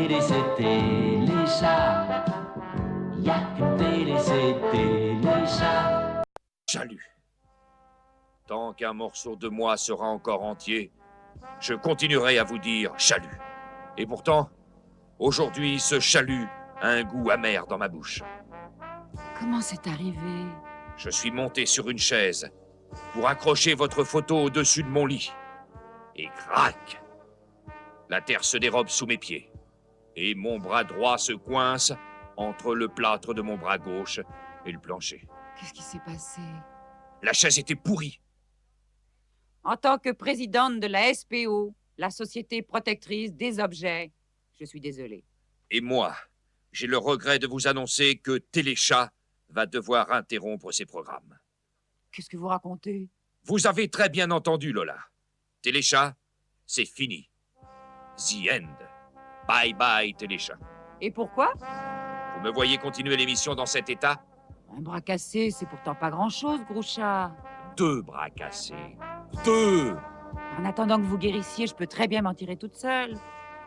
télé, c'est Téléchat. Y'a qu'une télé, c'est Téléchat. Chalut. Tant qu'un morceau de moi sera encore entier, je continuerai à vous dire chalut. Et pourtant, aujourd'hui, ce chalut a un goût amer dans ma bouche. Comment c'est arrivé? Je suis monté sur une chaise pour accrocher votre photo au-dessus de mon lit. Et crac! La terre se dérobe sous mes pieds. Et mon bras droit se coince entre le plâtre de mon bras gauche et le plancher. Qu'est-ce qui s'est passé? La chaise était pourrie. En tant que présidente de la SPO, la Société protectrice des objets, je suis désolée. Et moi, j'ai le regret de vous annoncer que Téléchat va devoir interrompre ses programmes. Qu'est-ce que vous racontez? Vous avez très bien entendu, Lola. Téléchat, c'est fini. The end. Bye bye, Téléchat. Et pourquoi? Vous me voyez continuer l'émission dans cet état? Un bras cassé, c'est pourtant pas grand-chose, Grouchard. 2 bras cassés. 2! En attendant que vous guérissiez, je peux très bien m'en tirer toute seule.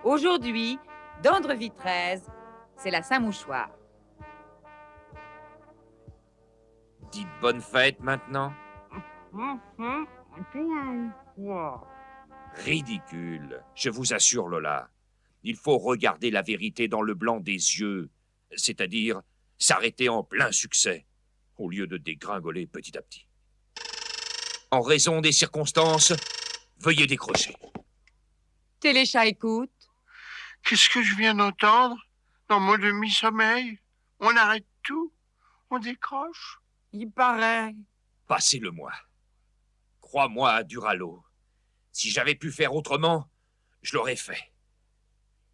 Aujourd'hui, d'Andrevie 13, c'est la Saint-Mouchoir. Dites bonne fête maintenant. Ridicule. Je vous assure, Lola. Il faut regarder la vérité dans le blanc des yeux, c'est-à-dire s'arrêter en plein succès, au lieu de dégringoler petit à petit. En raison des circonstances, veuillez décrocher. Téléchat écoute. Qu'est-ce que je viens d'entendre? Dans mon demi-sommeil? On arrête tout? On décroche? Il paraît. Passez-le-moi. Crois-moi, Duralo. Si j'avais pu faire autrement, je l'aurais fait.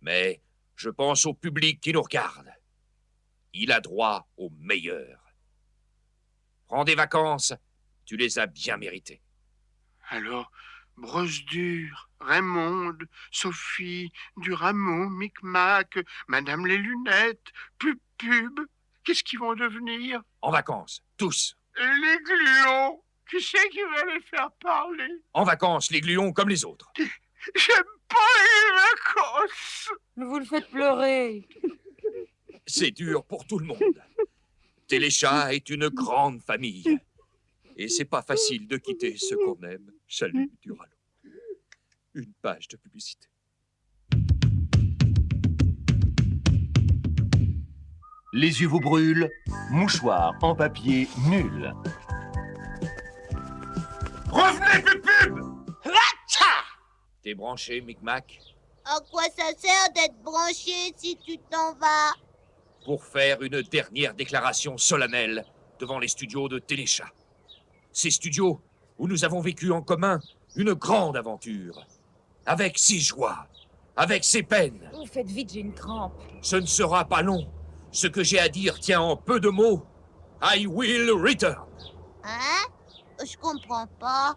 Mais je pense au public qui nous regarde. Il a droit au meilleur. Prends des vacances, tu les as bien méritées. Alors, Brosse Dure, Raymonde, Sophie, Durameau, Micmac, Madame les Lunettes, Pub, qu'est-ce qu'ils vont devenir? En vacances, tous. Et les gluons, qui c'est qui va les faire parler? En vacances, les gluons comme les autres. J'aime pas les vacances. Vous le faites pleurer. C'est dur pour tout le monde. Téléchat est une grande famille. Et c'est pas facile de quitter ce qu'on aime. Salut, Duralo. Une page de publicité. Les yeux vous brûlent, mouchoir en papier nul. Revenez, pub! T'es branché, Micmac? À quoi ça sert d'être branché si tu t'en vas? Pour faire une dernière déclaration solennelle devant les studios de Téléchat. Ces studios où nous avons vécu en commun une grande aventure. Avec ses joies, avec ses peines. Vous faites vite, j'ai une crampe. Ce ne sera pas long. Ce que j'ai à dire tient en peu de mots. I will return. Hein? Je comprends pas.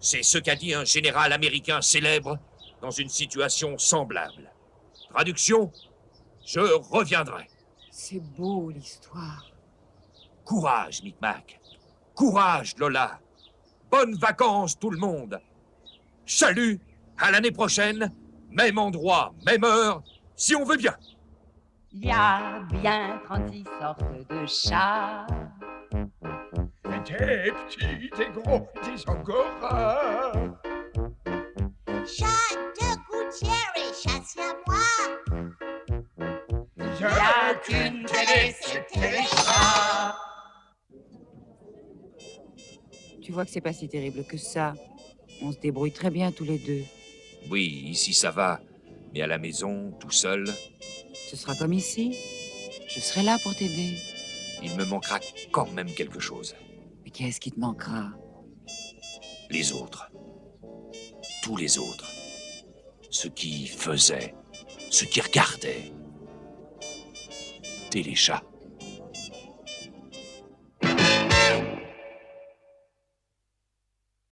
C'est ce qu'a dit un général américain célèbre dans une situation semblable. Traduction, je reviendrai. C'est beau, l'histoire. Courage, Micmac. Courage, Lola. Bonnes vacances, tout le monde. Salut, à l'année prochaine. Même endroit, même heure, si on veut bien. Il y a bien 36 sortes de chats. Des petits, des gros, des angoras. Chat de gouttière et chasse à moi. Il y a qu'une télé, c'est Téléchat. Tu vois que c'est pas si terrible que ça. On se débrouille très bien tous les deux. Oui, ici ça va. Mais à la maison, tout seul, Ce sera comme ici. Je serai là pour t'aider. il me manquera quand même quelque chose. Mais qu'est-ce qui te manquera? Les autres. Tous les autres. Ceux qui faisaient, ceux qui regardaient. Téléchat.